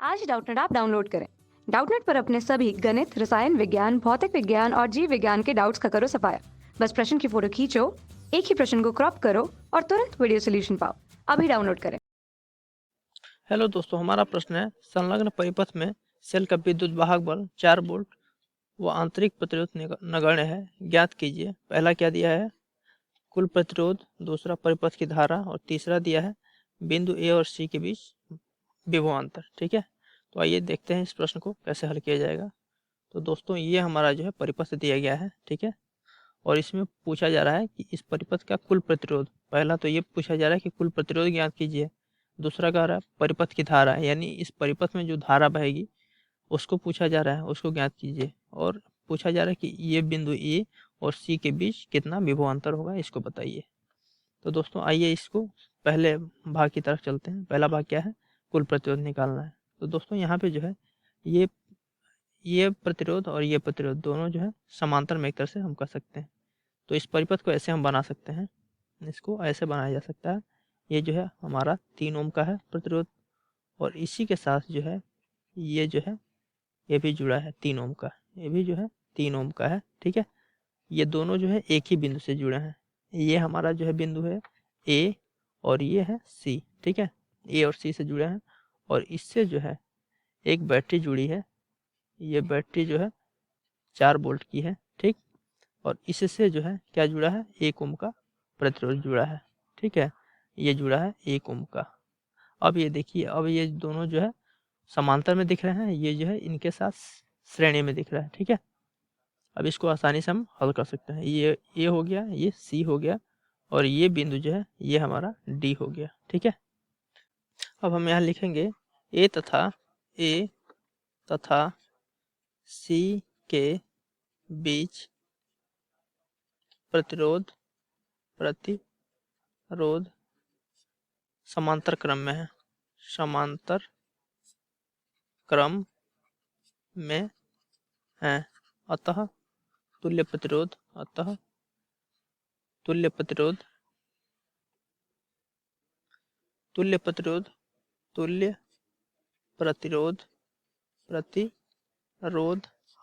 आज Doubtnut app download करें। Doubtnut पर अपने सभी गणित, रसायन विज्ञान, भौतिक विज्ञान और जीव विज्ञान के डाउट्स का करो सफाया। बस प्रश्न की फोटो खींचो, एक ही प्रश्न को क्रॉप करो और तुरंत वीडियो सोल्यूशन पाओ। अभी डाउनलोड करें। हेलो दोस्तों, हमारा प्रश्न है संलग्न परिपथ में सेल का विद्युत वाहक बल 4 वोल्ट व आंतरिक प्रतिरोध नगण्य है, ज्ञात कीजिए। पहला क्या दिया है? कुल प्रतिरोध, दूसरा परिपथ की धारा और तीसरा दिया है बिंदु ए और सी के बीच विभवांतर। ठीक है, तो आइए देखते हैं इस प्रश्न को कैसे हल किया जाएगा। तो दोस्तों, ये हमारा जो है परिपथ दिया गया है, ठीक है, और इसमें पूछा जा रहा है कि इस परिपथ का कुल प्रतिरोध। पहला तो ये पूछा जा रहा है कि कुल प्रतिरोध ज्ञात कीजिए। दूसरा कह रहा है परिपथ की धारा, यानी इस परिपथ में जो धारा बहेगी उसको पूछा जा रहा है, उसको ज्ञात कीजिए। और पूछा जा रहा है कि ये बिंदु ए और सी के बीच कितना विभवांतर होगा, इसको बताइए। तो दोस्तों, आइए इसको पहले भाग की तरफ चलते हैं। पहला भाग क्या है? कुल प्रतिरोध निकालना है। तो दोस्तों, यहाँ पे जो है ये प्रतिरोध और ये प्रतिरोध दोनों जो है समांतर में एक तरह से हम कह सकते हैं। तो इस परिपथ को ऐसे हम बना सकते हैं, इसको ऐसे बनाया जा सकता है। ये जो है हमारा 3 ओम का है प्रतिरोध, और इसी के साथ जो है ये जो है ये भी जुड़ा है 3 ओम का, ये भी जो है 3 ओम का है। ठीक है, ये दोनों जो है एक ही बिंदु से जुड़े हैं। ये हमारा जो है बिंदु है ए और ये है सी। ठीक है, ए और सी से जुड़े हैं, और इससे जो है एक बैटरी जुड़ी है। ये बैटरी जो है 4 वोल्ट की है। ठीक, और इससे जो है क्या जुड़ा है? 1 ओम का प्रतिरोध जुड़ा है। ठीक है, ये जुड़ा है 1 ओम का। अब ये देखिए, अब ये दोनों जो है समांतर में दिख रहे हैं, ये जो है इनके साथ श्रेणी में दिख रहा है। ठीक है, अब इसको आसानी से हम हल कर सकते हैं। ये ए हो गया, ये सी हो गया, और ये बिंदु जो है ये हमारा डी हो गया। ठीक है, अब हम यहाँ लिखेंगे ए तथा सी के बीच प्रतिरोध समांतर क्रम में है, समांतर क्रम में है। अतः तुल्य प्रतिरोध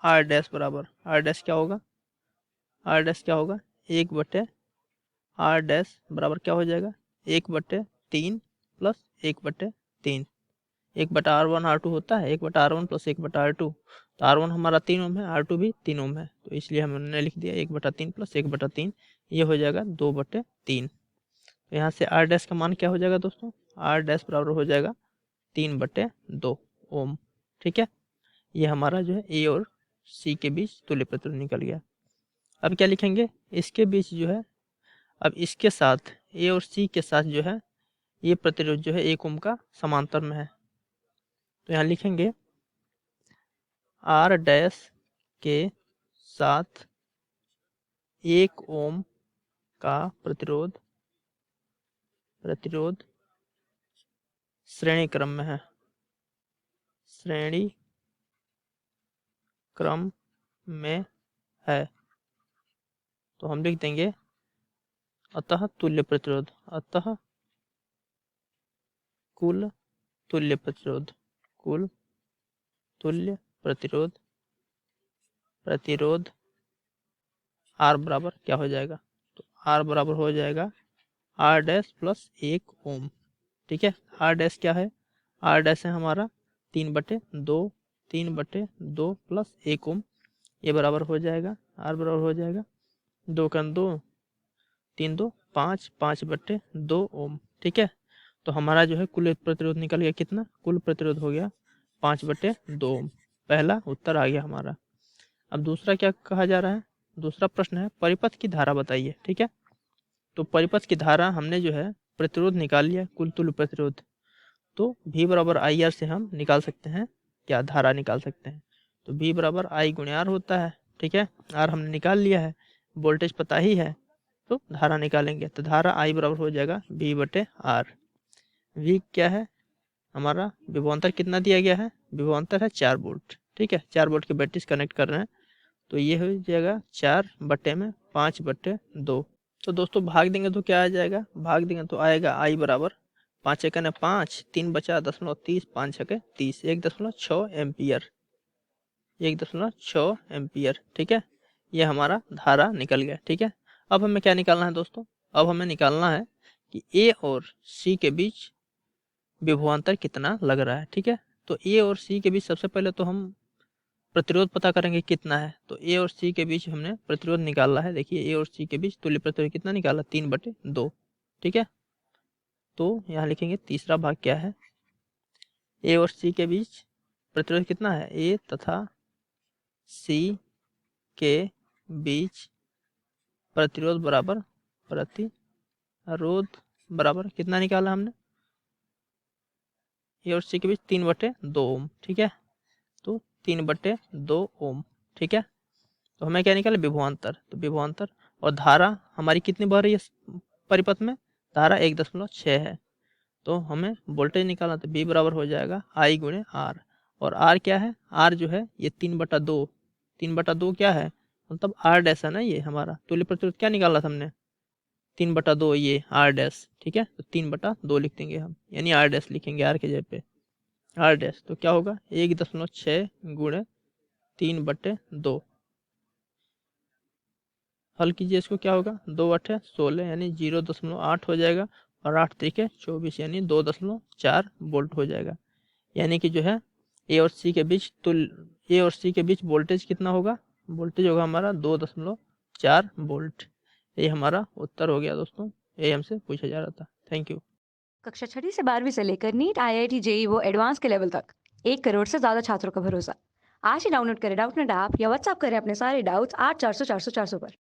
आर डैश बराबर, आर डैश क्या होगा? 1/r बराबर क्या हो जाएगा? 1/3 प्लस 1/3। 1/r1 r2 होता है, 1/r1 प्लस 1/r2। तो r1 हमारा 3 ओम है, r2 भी 3 ओम है, तो इसलिए हमने लिख दिया 1/3 प्लस 1/3। ये हो जाएगा 2/3। तो यहाँ से r डैश का मान क्या हो जाएगा दोस्तों? r डैश बराबर हो जाएगा 3/2 ओम। ठीक है, ये हमारा जो है ए और सी के बीच तुल्य प्रतिरोध निकल गया। अब क्या लिखेंगे? इसके बीच जो है, अब इसके साथ ए और सी के साथ जो है ये प्रतिरोध जो है 1 ओम का समांतर में है। तो यहाँ लिखेंगे आर डैश के साथ 1 ओम का प्रतिरोध श्रेणी क्रम में है, श्रेणी क्रम में है। तो हम लिख देंगे अतः तुल्य प्रतिरोध, अतः कुल तुल्य प्रतिरोध आर बराबर क्या हो जाएगा? तो आर बराबर हो जाएगा आर डैश प्लस 1 ओम। ठीक है, आर डैश क्या है? आर डैश है हमारा 3/2 प्लस 1 ओम। ये बराबर हो जाएगा, आर बराबर हो जाएगा 2 का 2, 3 2 5, 5/2 ओम। ठीक है, तो हमारा जो है कुल प्रतिरोध निकल गया कितना? कुल प्रतिरोध हो गया 5/2 ओम। पहला उत्तर आ गया हमारा। अब दूसरा क्या कहा जा रहा है? दूसरा प्रश्न है परिपथ की धारा बताइए। ठीक है, तो परिपथ की धारा हमने जो है प्रतिरोध निकाल लिया, कुल तुल्य प्रतिरोध। तो V बराबर आई आर से हम निकाल सकते हैं, क्या धारा निकाल सकते हैं। तो V बराबर आई गुणे आर होता है। ठीक है, आर हमने निकाल लिया है, वोल्टेज पता ही है, तो धारा निकालेंगे। तो धारा आई बराबर हो जाएगा V/R। V क्या है हमारा? विभवांतर कितना दिया गया है? विभवांतर है 4 वोल्ट। ठीक है, 4 वोल्ट की बैटरी से कनेक्ट कर रहे हैं, तो ये हो जाएगा 4/5/2। तो दोस्तों भाग देंगे तो क्या आ जाएगा? भाग देंगे तो आएगा आई बराबर 5 एकने 5, 3 बचा 0.30, 5 छके 30, 1.6 एम्पियर, 1.6 एम्पियर। ठीक है, ये हमारा धारा निकल गया। ठीक है, अब हमें क्या निकालना है दोस्तों? अब हमें निकालना है कि ए और सी के बीच विभवांतर कितना लग रहा है। ठीक है, तो ए और सी के बीच सबसे पहले तो हम प्रतिरोध पता करेंगे कितना है। तो ए और सी के बीच हमने प्रतिरोध निकालना है। देखिए ए और सी के बीच तुल्य प्रतिरोध कितना निकाला? 3/2। ठीक है, तो यहाँ लिखेंगे तीसरा भाग क्या है? ए और सी के बीच प्रतिरोध कितना है? ए तथा सी के बीच प्रतिरोध बराबर प्रतिरोध बराबर कितना निकाला हमने? ए और सी के बीच 3/2 ओम। ठीक है, तो 3/2 ओम। ठीक है, तो हमें क्या निकाला? विभवांतर। तो विभवांतर और धारा हमारी कितनी बह रही है परिपथ में? धारा 1.6 है। तो हमें वोल्टेज निकालना, तो बी बराबर हो जाएगा आई गुणे आर। और आर क्या है? आर जो है ये 3/2, 3/2 क्या है? मतलब आर डैश है ना, ये हमारा तुल्य प्रतिरोध क्या निकाला था हमने? 3/2 ये आर डैश। ठीक है, तो 3/2 लिख देंगे हम, यानी आर डैश लिखेंगे आर के जगह पे आर डैश। तो क्या होगा? 1.6 गुणे 3/2। हल कीजिए इसको, क्या होगा? 2/8 16 यानी 0.8 हो जाएगा, और 8 त्रिके 24 यानी 2.4 वोल्ट हो जाएगा। यानी कि जो है ए और सी के बीच ए और सी के बीच वोल्टेज कितना होगा? वोल्टेज होगा हमारा 2.4 वोल्ट। ये हमारा उत्तर हो गया दोस्तों, ये हमसे पूछा जा रहा था। Thank you. कक्षा 6वीं से 12वीं से लेकर नीट, IIT, जेईई वो एडवांस के लेवल तक 1 करोड़ से ज्यादा छात्रों का भरोसा। आज ही डाउनलोड करें डाउटनेट ऐप या व्हाट्सएप करें अपने सारे डाउट्स 8400 400 400 पर।